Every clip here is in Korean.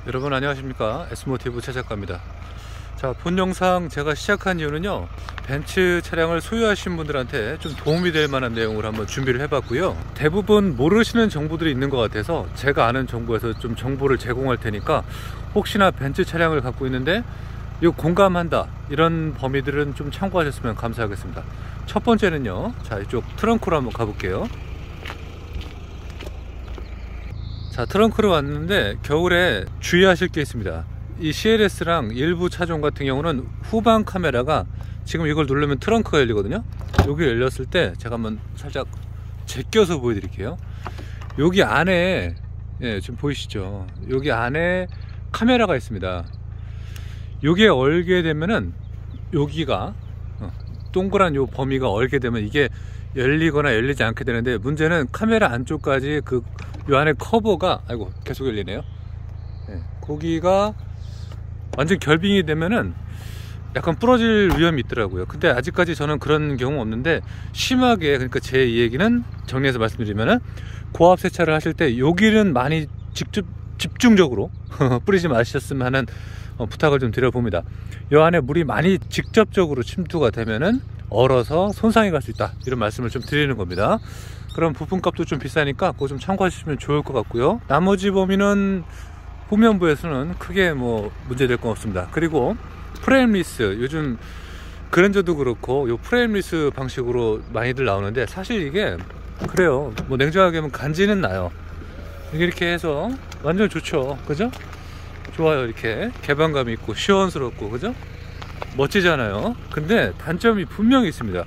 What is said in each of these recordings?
여러분 안녕하십니까, S모티브 최 작가입니다. 자, 본 영상 제가 시작한 이유는요, 벤츠 차량을 소유하신 분들한테 좀 도움이 될 만한 내용을 한번 준비를 해봤고요. 대부분 모르시는 정보들이 있는 것 같아서 제가 아는 정보에서 좀 정보를 제공할 테니까 혹시나 벤츠 차량을 갖고 있는데 이거 공감한다 이런 범위들은 좀 참고하셨으면 감사하겠습니다. 첫 번째는요, 자, 이쪽 트렁크로 한번 가볼게요. 자, 트렁크로 왔는데 겨울에 주의하실 게 있습니다. 이 CLS랑 일부 차종 같은 경우는 후방 카메라가, 지금 이걸 누르면 트렁크가 열리거든요. 여기 열렸을 때 제가 한번 살짝 제껴서 보여드릴게요. 여기 안에, 예, 지금 보이시죠? 여기 안에 카메라가 있습니다. 여기에 얼게 되면은 여기가 동그란 요 범위가 얼게 되면 이게 열리거나 열리지 않게 되는데, 문제는 카메라 안쪽까지 요 안에 커버가, 아이고 계속 열리네요. 네, 거기가 완전 결빙이 되면은 약간 부러질 위험이 있더라고요. 근데 아직까지 저는 그런 경우 없는데, 심하게, 그러니까 제 얘기는 정리해서 말씀드리면은, 고압 세차를 하실 때 여기는 많이 집중적으로 뿌리지 마셨으면 하는 부탁을 좀 드려봅니다. 요 안에 물이 많이 직접적으로 침투가 되면은 얼어서 손상이 갈 수 있다, 이런 말씀을 좀 드리는 겁니다. 그럼 부품값도 좀 비싸니까 그거 좀 참고하시면 좋을 것 같고요. 나머지 범위는 후면부에서는 크게 뭐 문제될 건 없습니다. 그리고 프레임 리스, 요즘 그랜저도 그렇고 요 프레임 리스 방식으로 많이들 나오는데, 사실 이게 그래요, 뭐 냉정하게 하면 간지는 나요. 이렇게 해서 완전 좋죠, 그죠? 좋아요. 이렇게 개방감이 있고 시원스럽고, 그죠? 멋지잖아요. 근데 단점이 분명히 있습니다.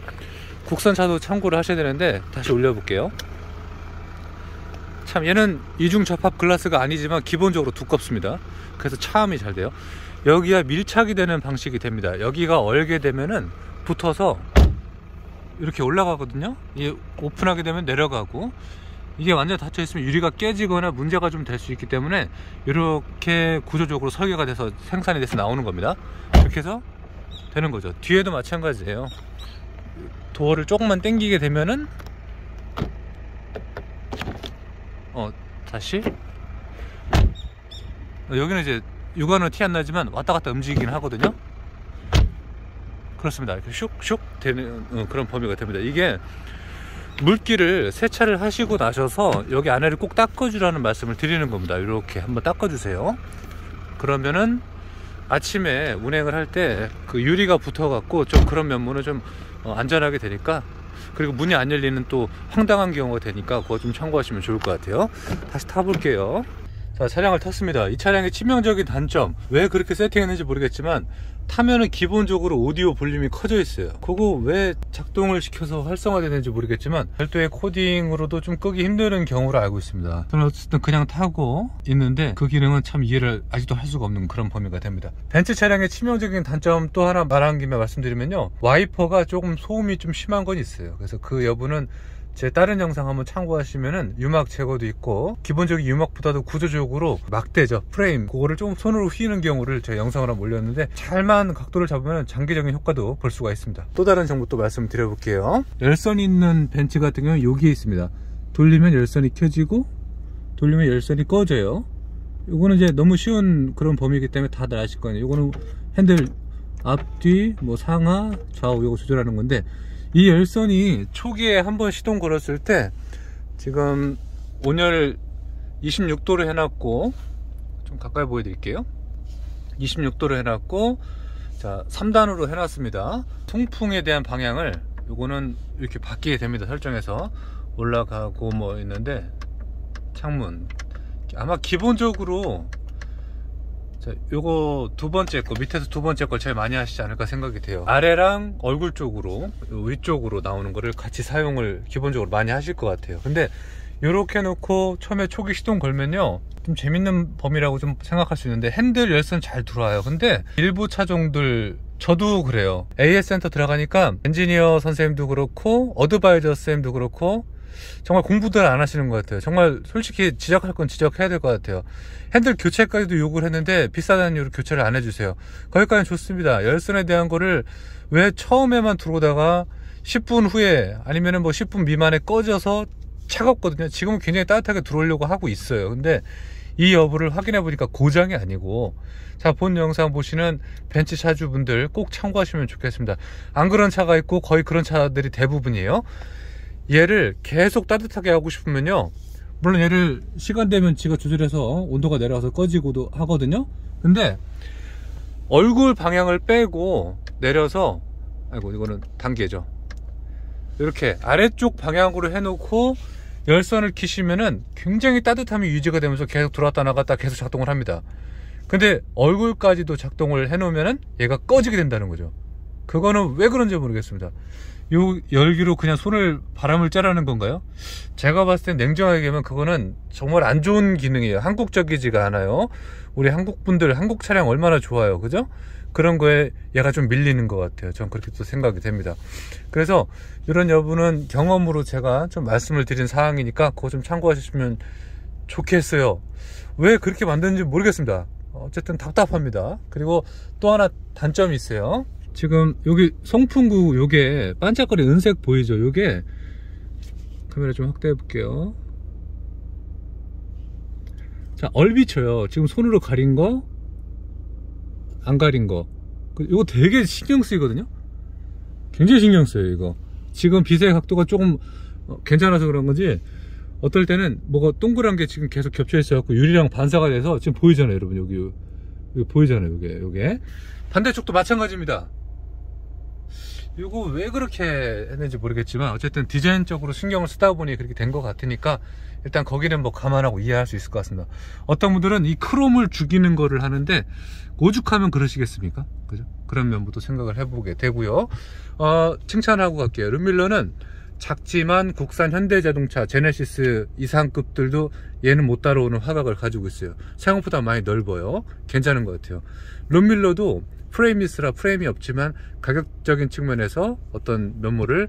국산차도 참고를 하셔야 되는데, 다시 올려볼게요. 참, 얘는 이중 접합 글라스가 아니지만 기본적으로 두껍습니다. 그래서 차음이 잘 돼요. 여기가 밀착이 되는 방식이 됩니다. 여기가 얼게 되면은 붙어서 이렇게 올라가거든요. 이 오픈하게 되면 내려가고, 이게 완전 닫혀 있으면 유리가 깨지거나 문제가 좀 될 수 있기 때문에 이렇게 구조적으로 설계가 돼서 생산이 돼서 나오는 겁니다. 이렇게 해서 되는 거죠. 뒤에도 마찬가지예요. 도어를 조금만 당기게 되면은 다시 여기는 이제 육안은 티 안 나지만 왔다 갔다 움직이긴 하거든요. 그렇습니다. 이렇게 슉슉 되는 그런 범위가 됩니다. 이게 물기를 세차를 하시고 나셔서 여기 안에를 꼭 닦아주라는 말씀을 드리는 겁니다. 이렇게 한번 닦아주세요. 그러면은 아침에 운행을 할 때 그 유리가 붙어 갖고 좀 그런 면모는 좀 안전하게 되니까, 그리고 문이 안 열리는 또 황당한 경우가 되니까 그거 좀 참고하시면 좋을 것 같아요. 다시 타볼게요. 자, 차량을 탔습니다. 이 차량의 치명적인 단점, 왜 그렇게 세팅했는지 모르겠지만 타면은 기본적으로 오디오 볼륨이 커져 있어요. 그거 왜 작동을 시켜서 활성화되는지 모르겠지만 별도의 코딩으로도 좀 끄기 힘든 경우를 알고 있습니다. 저는 어쨌든 그냥 타고 있는데 그 기능은 참 이해를 아직도 할 수가 없는 그런 범위가 됩니다. 벤츠 차량의 치명적인 단점 또 하나 말한 김에 말씀드리면요, 와이퍼가 조금 소음이 좀 심한 건 있어요. 그래서 그 여부는 제 다른 영상 한번 참고하시면은 유막 제거도 있고, 기본적인 유막보다도 구조적으로 막대죠, 프레임, 그거를 조금 손으로 휘는 경우를 제 영상으로 올렸는데, 잘만 각도를 잡으면 장기적인 효과도 볼 수가 있습니다. 또 다른 정보 또 말씀드려볼게요. 열선이 있는 벤츠 같은 경우는 여기에 있습니다. 돌리면 열선이 켜지고 돌리면 열선이 꺼져요. 요거는 이제 너무 쉬운 그런 범위이기 때문에 다들 아실 거예요. 요거는 핸들 앞뒤 뭐 상하 좌우 요거 조절하는 건데, 이 열선이 초기에 한번 시동 걸었을 때 지금 온열 26도로 해놨고, 좀 가까이 보여드릴게요. 26도로 해놨고, 자, 3단으로 해놨습니다. 통풍에 대한 방향을 요거는 이렇게 바뀌게 됩니다. 설정해서 올라가고 뭐 있는데, 창문 아마 기본적으로, 자, 요거 두 번째 거, 밑에서 두 번째 걸 제일 많이 하시지 않을까 생각이 돼요. 아래랑 얼굴 쪽으로, 위쪽으로 나오는 거를 같이 사용을 기본적으로 많이 하실 것 같아요. 근데 요렇게 해놓고 처음에 초기 시동 걸면요, 좀 재밌는 범위라고 좀 생각할 수 있는데, 핸들 열선 잘 들어와요. 근데 일부 차종들, 저도 그래요. AS 센터 들어가니까 엔지니어 선생님도 그렇고 어드바이저 선생님도 그렇고 정말 공부들 안 하시는 것 같아요. 정말 솔직히 지적할 건 지적해야 될 것 같아요. 핸들 교체까지도 요구를 했는데 비싸다는 이유로 교체를 안 해주세요. 거기까지는 좋습니다. 열선에 대한 거를 왜 처음에만 들어오다가 10분 후에 아니면은 뭐 10분 미만에 꺼져서 차갑거든요. 지금은 굉장히 따뜻하게 들어오려고 하고 있어요. 근데 이 여부를 확인해 보니까 고장이 아니고, 자, 본 영상 보시는 벤츠 차주분들 꼭 참고하시면 좋겠습니다. 안 그런 차가 있고 거의 그런 차들이 대부분이에요. 얘를 계속 따뜻하게 하고 싶으면요, 물론 얘를 시간 되면 지가 조절해서 온도가 내려가서 꺼지고도 하거든요. 근데 얼굴 방향을 빼고 내려서, 아이고 이거는 단계죠, 이렇게 아래쪽 방향으로 해놓고 열선을 키시면은 굉장히 따뜻함이 유지가 되면서 계속 들어왔다 나갔다 계속 작동을 합니다. 근데 얼굴까지도 작동을 해 놓으면은 얘가 꺼지게 된다는 거죠. 그거는 왜 그런지 모르겠습니다. 요 열기로 그냥 손을 바람을 쬐라는 건가요? 제가 봤을 땐 냉정하게 얘기하면 그거는 정말 안 좋은 기능이에요. 한국적이지가 않아요. 우리 한국 분들 한국 차량 얼마나 좋아요, 그죠? 그런 거에 얘가 좀 밀리는 것 같아요. 전 그렇게 또 생각이 됩니다. 그래서 이런 여부는 경험으로 제가 좀 말씀을 드린 사항이니까 그거 좀 참고하시면 좋겠어요. 왜 그렇게 만드는지 모르겠습니다. 어쨌든 답답합니다. 그리고 또 하나 단점이 있어요. 지금 여기 송풍구 요게 반짝거리는 은색 보이죠? 요게 카메라 좀 확대해 볼게요. 자, 얼비쳐요. 지금 손으로 가린 거, 안 가린 거, 이거 되게 신경 쓰이거든요. 굉장히 신경 써요. 이거 지금 빛의 각도가 조금 괜찮아서 그런 건지 어떨 때는 뭐가 동그란 게 지금 계속 겹쳐 있어 갖고 유리랑 반사가 돼서 지금 보이잖아요, 여러분. 여기 보이잖아요. 요게 반대쪽도 마찬가지입니다. 이거 왜 그렇게 했는지 모르겠지만 어쨌든 디자인적으로 신경을 쓰다 보니 그렇게 된 것 같으니까 일단 거기는 뭐 감안하고 이해할 수 있을 것 같습니다. 어떤 분들은 이 크롬을 죽이는 거를 하는데 오죽하면 그러시겠습니까? 그죠? 그런 면부터 생각을 해보게 되고요. 칭찬하고 갈게요. 룸밀러는 작지만 국산 현대자동차 제네시스 이상급들도 얘는 못 따라오는 화각을 가지고 있어요. 생각보다 많이 넓어요. 괜찮은 것 같아요. 룸밀러도 프레임리스라 프레임이 없지만 가격적인 측면에서 어떤 면모를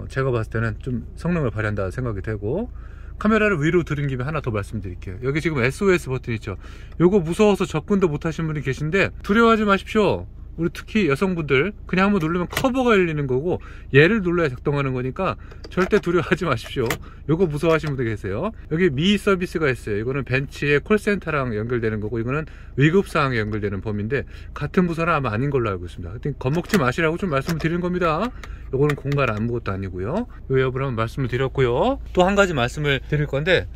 제가 봤을 때는 좀 성능을 발휘한다 생각이 되고, 카메라를 위로 들은 김에 하나 더 말씀드릴게요. 여기 지금 SOS 버튼 있죠. 요거 무서워서 접근도 못 하신 분이 계신데 두려워하지 마십시오. 우리 특히 여성분들 그냥 한번 누르면 커버가 열리는 거고 얘를 눌러야 작동하는 거니까 절대 두려워하지 마십시오. 요거 무서워하시는 분들 계세요. 여기 미 서비스가 있어요. 이거는 벤츠의 콜센터랑 연결되는 거고, 이거는 위급사항에 연결되는 범위인데 같은 부서는 아마 아닌 걸로 알고 있습니다. 하여튼 겁먹지 마시라고 좀 말씀을 드리는 겁니다. 요거는 공간 아무것도 아니고요. 요 여부를 한번 말씀을 드렸고요. 또 한 가지 말씀을 드릴 건데,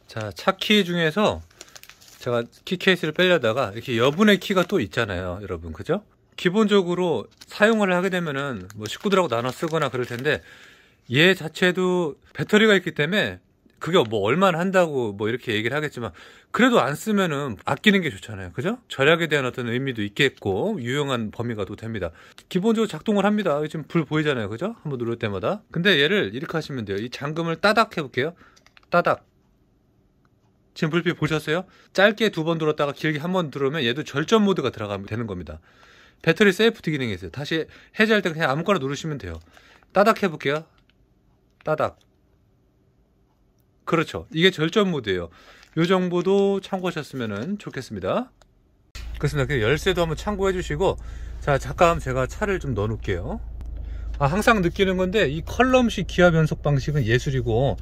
자, 차 키 중에서 제가 키 케이스를 빼려다가 이렇게 여분의 키가 또 있잖아요, 여러분. 그죠? 기본적으로 사용을 하게 되면은 뭐 식구들하고 나눠 쓰거나 그럴 텐데 얘 자체도 배터리가 있기 때문에 그게 뭐 얼마나 한다고 뭐 이렇게 얘기를 하겠지만 그래도 안 쓰면은 아끼는 게 좋잖아요. 그죠? 절약에 대한 어떤 의미도 있겠고 유용한 범위가 또 됩니다. 기본적으로 작동을 합니다. 지금 불 보이잖아요. 그죠? 한번 누를 때마다. 근데 얘를 이렇게 하시면 돼요. 이 잠금을 따닥 해볼게요. 따닥. 지금 불빛 보셨어요? 짧게 2번 눌렀다가 길게 1번 누르면 얘도 절전 모드가 들어가면 되는 겁니다. 배터리 세이프티 기능이 있어요. 다시 해제할 때 그냥 아무거나 누르시면 돼요. 따닥 해볼게요. 따닥. 그렇죠. 이게 절전 모드예요. 이 정보도 참고하셨으면 좋겠습니다. 그렇습니다. 열쇠도 한번 참고해 주시고, 자, 잠깐 제가 차를 좀 넣어 놓을게요. 항상 느끼는 건데 이 컬럼식 기아 변속 방식은 예술이고,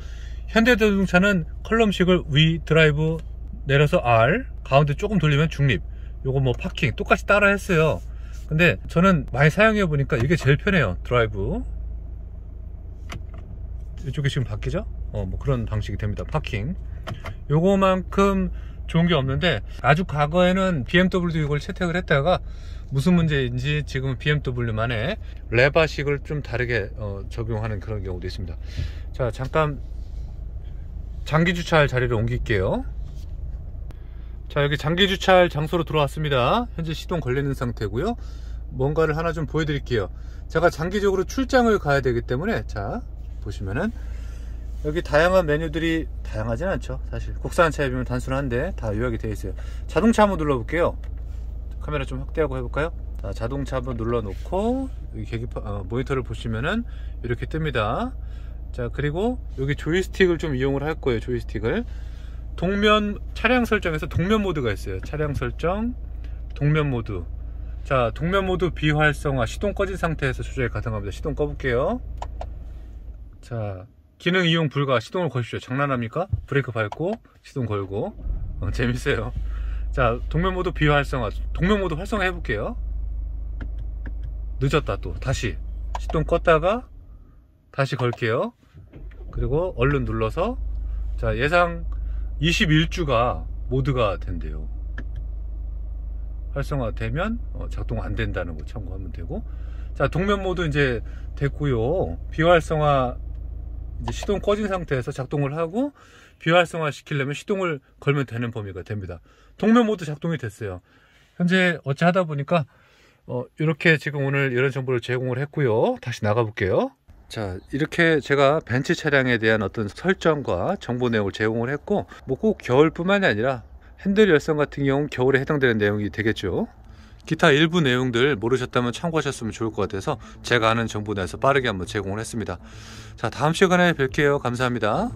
현대자동차는 컬럼식을 위 드라이브 내려서 R, 가운데 조금 돌리면 중립, 요거 뭐 파킹 똑같이 따라 했어요. 근데 저는 많이 사용해 보니까 이게 제일 편해요. 드라이브 이쪽에 지금 바뀌죠? 뭐 그런 방식이 됩니다. 파킹 요거만큼 좋은 게 없는데, 아주 과거에는 BMW도 이걸 채택을 했다가 무슨 문제인지 지금은 BMW만의 레바식을 좀 다르게 적용하는 그런 경우도 있습니다. 자, 잠깐 장기 주차할 자리를 옮길게요. 자, 여기 장기 주차할 장소로 들어왔습니다. 현재 시동 걸리는 상태고요. 뭔가를 하나 좀 보여드릴게요. 제가 장기적으로 출장을 가야 되기 때문에, 자, 보시면은 여기 다양한 메뉴들이 다양하진 않죠. 사실 국산차에 비하면 단순한데 다 요약이 되어 있어요. 자동차 한번 눌러볼게요. 카메라 좀 확대하고 해볼까요? 자, 자동차 한번 눌러놓고 여기 계기판 모니터를 보시면은 이렇게 뜹니다. 자, 그리고 여기 조이스틱을 좀 이용을 할 거예요. 조이스틱을 동면 차량 설정에서 동면 모드가 있어요. 차량 설정 동면 모드. 자, 동면 모드 비활성화, 시동 꺼진 상태에서 조절이 가능합니다. 시동 꺼볼게요. 자, 기능 이용 불가. 시동을 거십시오. 장난합니까? 브레이크 밟고 시동 걸고. 재밌어요. 자, 동면 모드 비활성화. 동면 모드 활성화 해볼게요. 늦었다. 또 다시 시동 껐다가 다시 걸게요. 그리고 얼른 눌러서, 자, 예상 21주가 모드가 된대요. 활성화 되면 작동 안 된다는 거 참고하면 되고. 자, 동면 모드 이제 됐고요. 비활성화, 이제 시동 꺼진 상태에서 작동을 하고 비활성화 시키려면 시동을 걸면 되는 범위가 됩니다. 동면 모드 작동이 됐어요. 현재 어찌 하다 보니까 이렇게 지금 오늘 이런 정보를 제공을 했고요. 다시 나가 볼게요. 자, 이렇게 제가 벤츠 차량에 대한 어떤 설정과 정보 내용을 제공을 했고, 뭐 꼭 겨울뿐만이 아니라 핸들 열선 같은 경우는 겨울에 해당되는 내용이 되겠죠. 기타 일부 내용들 모르셨다면 참고하셨으면 좋을 것 같아서 제가 아는 정보 내에서 빠르게 한번 제공을 했습니다. 자, 다음 시간에 뵐게요. 감사합니다.